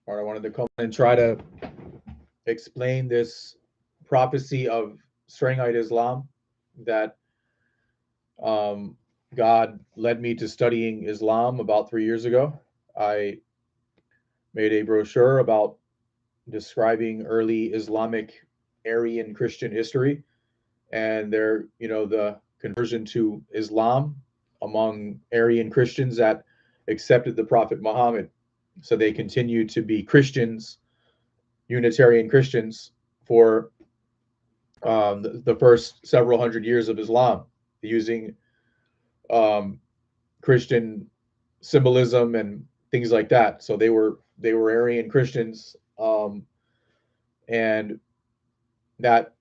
or I wanted to come and try to explain this prophecy of Strangite Islam that um, God led me to studying Islam about 3 years ago. I made a brochure about describing early Islamic-Arian Christian history and the conversion to Islam among Arian Christians that accepted the Prophet Muhammad. So they continued to be Christians, Unitarian Christians, for the first several hundred years of Islam, using um, Christian symbolism and things like that. So they were Arian Christians, and that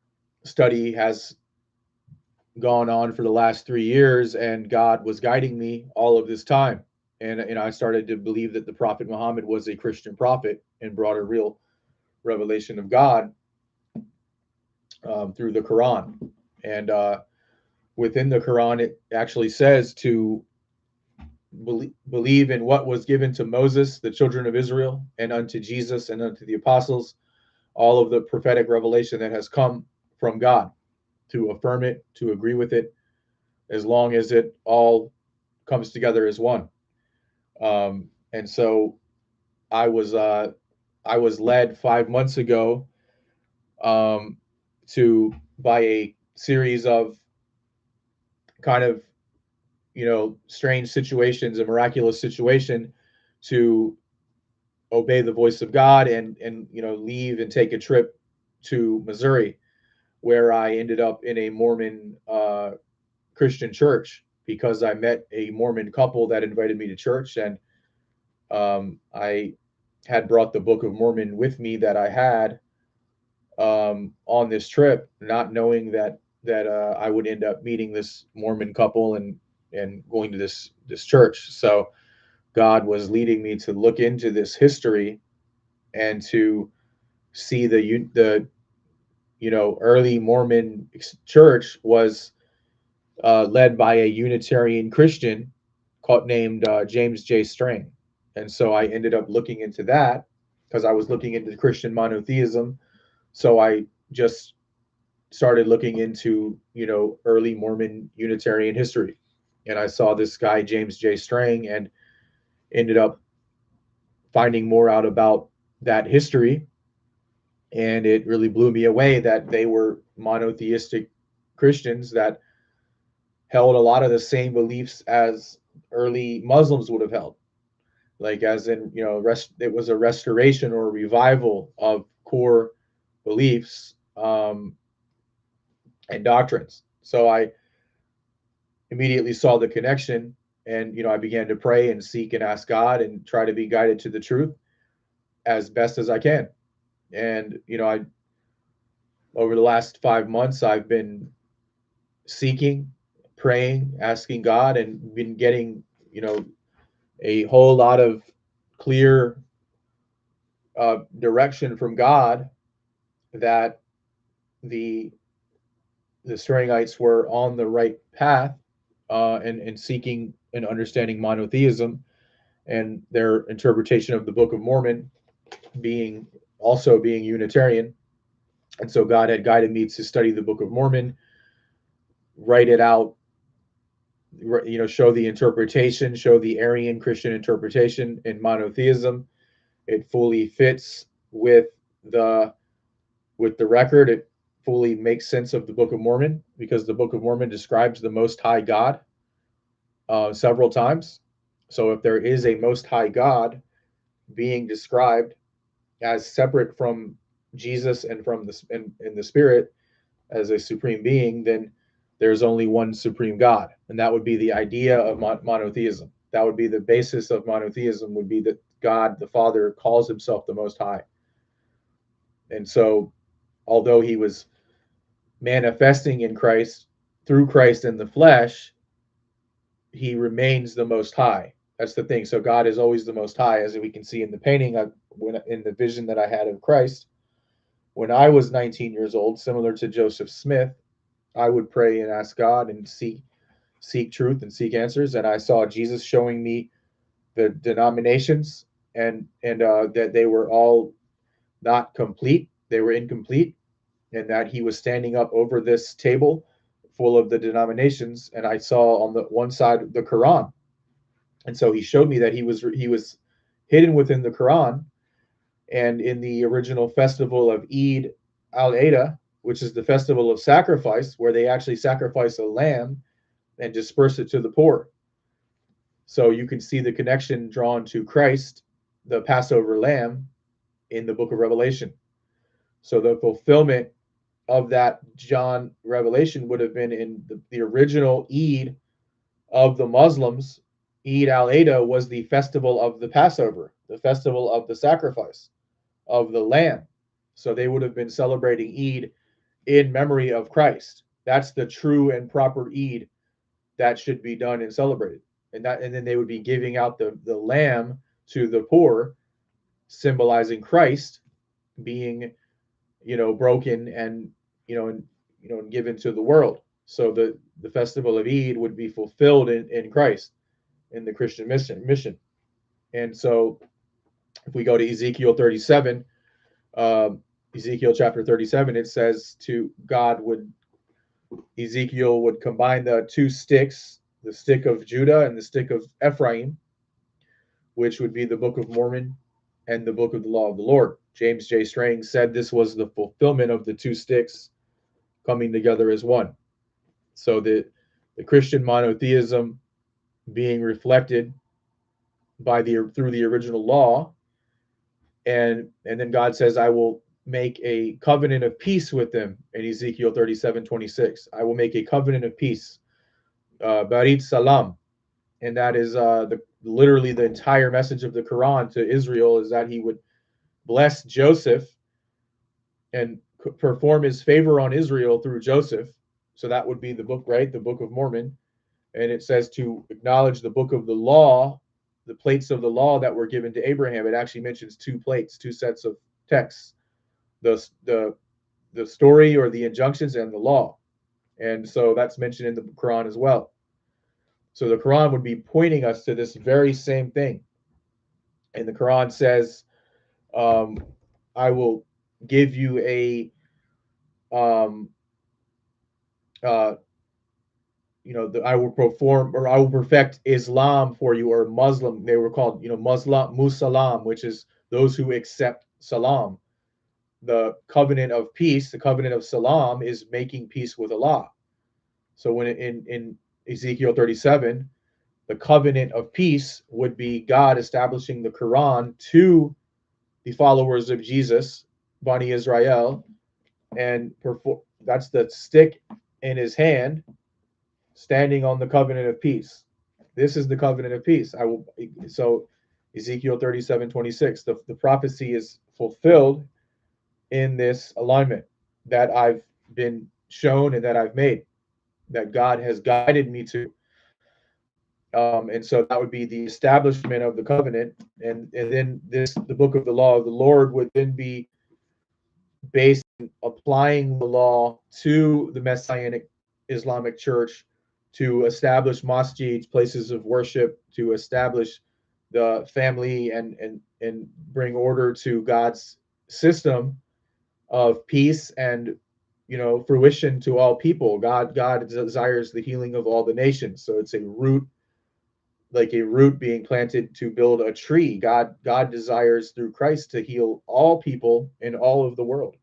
study has gone on for the last 3 years, and God was guiding me all of this time. And I started to believe that the Prophet Muhammad was a Christian prophet and brought a real revelation of God through the Quran. And within the Quran, it actually says to believe in what was given to Moses, the children of Israel, and unto Jesus and unto the apostles, all of the prophetic revelation that has come from God, to affirm it, to agree with it, as long as it all comes together as one. And so I was uh, I was led 5 months ago um, to by a series of kind of strange situations, a miraculous situation, to obey the voice of God and leave and take a trip to Missouri, where I ended up in a Mormon Christian church because I met a Mormon couple that invited me to church, and I had brought the Book of Mormon with me that I had on this trip, not knowing that I would end up meeting this Mormon couple and going to this church. So God was leading me to look into this history and to see the early Mormon church was led by a Unitarian Christian named James J. Strang. And so I ended up looking into that because I was looking into Christian monotheism. So I just started looking into, early Mormon Unitarian history. And I saw this guy, James J. Strang, and ended up finding more out about that history. And it really blew me away that they were monotheistic Christians that held a lot of the same beliefs as early Muslims would have held. Like, as in, it was a restoration or a revival of core beliefs and doctrines. So I immediately saw the connection, and I began to pray and seek and ask God and try to be guided to the truth as best as I can. And I over the last 5 months, I've been seeking, praying, asking God, and been getting a whole lot of clear direction from God that the the Strangites were on the right path, and seeking and understanding monotheism and their interpretation of the Book of Mormon being being Unitarian. And so God had guided me to study the Book of Mormon, write it out, show the interpretation, show the Arian Christian interpretation in monotheism. It fully fits the with the record. It fully makes sense of the Book of Mormon, because the Book of Mormon describes the Most High God several times. So if there is a Most High God being described as separate from Jesus and from in the Spirit as a supreme being, then there's only one supreme God, and that would be the idea of monotheism. That would be the basis of monotheism. Would be that God the Father calls himself the Most High, and so although he was manifesting in Christ through Christ in the flesh, he remains the Most High. That's the thing. So God is always the Most High, as we can see in the painting in the vision that I had of Christ. When I was 19 years old, similar to Joseph Smith, I would pray and ask God and seek truth and seek answers. And I saw Jesus showing me the denominations and that they were all not complete, they were incomplete, and that he was standing up over this table full of the denominations, and I saw on the one side the Quran. And so he showed me that he was hidden within the Quran, and in the original festival of Eid al-Adha, which is the festival of sacrifice, where they actually sacrifice a lamb and disperse it to the poor. So you can see the connection drawn to Christ, the Passover lamb, in the book of Revelation. So the fulfillment of that John revelation would have been in the original Eid of the Muslims. Eid al-Adha was the festival of the Passover, the festival of the sacrifice of the lamb. So they would have been celebrating Eid in memory of Christ. That's the true and proper Eid that should be done and celebrated. And then they would be giving out the lamb to the poor, symbolizing Christ being, broken and, and given to the world. So the festival of Eid would be fulfilled in Christ, in the Christian mission. And so if we go to Ezekiel 37, Ezekiel chapter 37, it says Ezekiel would combine the two sticks, the stick of Judah and the stick of Ephraim, which would be the Book of Mormon and the Book of the Law of the Lord. James J. Strang said this was the fulfillment of the two sticks coming together as one. So the Christian monotheism being reflected through the original law, and then God says, I will make a covenant of peace with them in Ezekiel 37:26. I will make a covenant of peace, Barit Salam, and that is literally the entire message of the Quran to Israel, is that he would bless Joseph and perform his favor on Israel through Joseph. So that would be the book, right? The Book of Mormon. And it says to acknowledge the book of the law, the plates of the law that were given to Abraham. It actually mentions two plates, two sets of texts, the story or the injunctions and the law. And so that's mentioned in the Quran as well. So the Quran would be pointing us to this very same thing. And the Quran says, I will give you I will perform, or I will perfect Islam for you, or Muslim. They were called, Muslim, Musalam, which is those who accept Salam. The covenant of peace, the covenant of Salam, is making peace with Allah. So when in Ezekiel 37, the covenant of peace would be God establishing the Quran to the followers of Jesus, Bani Israel, and that's the stick in his hand, standing on the covenant of peace. This is the covenant of peace. So Ezekiel 37:26, the prophecy is fulfilled in this alignment that I've been shown and that I've made, that God has guided me to. And so that would be the establishment of the covenant. And then the book of the law of the Lord would then be based on applying the law to the Messianic Islamic Church, to establish masjids, places of worship, to establish the family and bring order to God's system of peace and fruition to all people. God desires the healing of all the nations. So it's a root, like a root being planted to build a tree. God desires through Christ to heal all people in all of the world.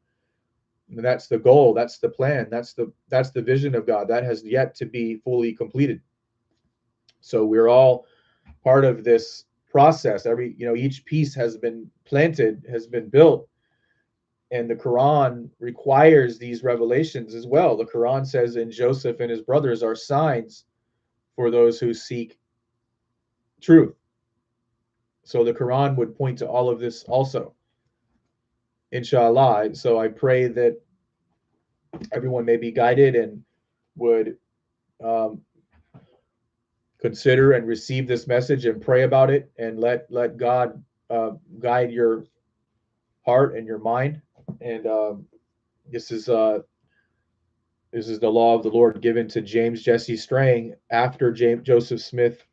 And that's the goal, that's the plan, that's the vision of God that has yet to be fully completed. So we're all part of this process. Each piece has been planted, has been built, and the Quran requires these revelations as well. The Quran says, in Joseph and his brothers are signs for those who seek truth. So the Quran would point to all of this also, inshallah. So I pray that everyone may be guided and would consider and receive this message and pray about it, and let God guide your heart and your mind. And this is the law of the Lord given to James Jesse Strang after Joseph Smith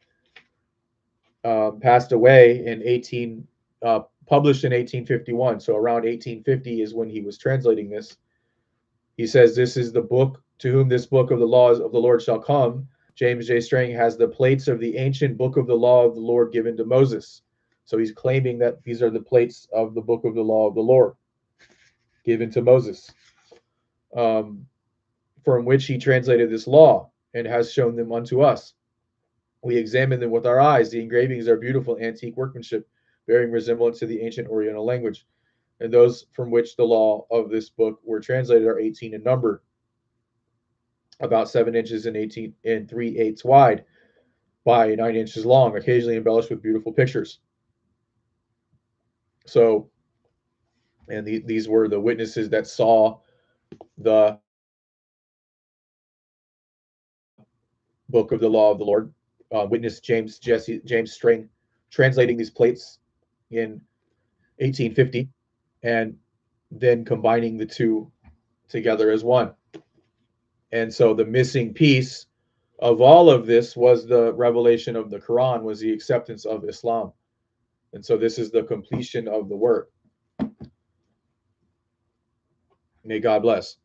passed away in 18 published in 1851. So around 1850 is when he was translating this. He says, "This is the book to whom this book of the laws of the Lord shall come." James J. Strang has the plates of the ancient book of the law of the Lord given to Moses. So he's claiming that these are the plates of the book of the law of the Lord given to Moses, um, from which he translated this law and has shown them unto us. We examine them with our eyes. The engravings are beautiful antique workmanship, bearing resemblance to the ancient Oriental language. And those from which the law of this book were translated are 18 in number, about 7 inches and 18 and 3/8 wide by 9 inches long, occasionally embellished with beautiful pictures. So, and these were the witnesses that saw the book of the law of the Lord. Witness James String translating these plates in 1850, and then combining the two together as one. And so the missing piece of all of this was the revelation of the Quran, was the acceptance of Islam. And so this is the completion of the work. May God bless.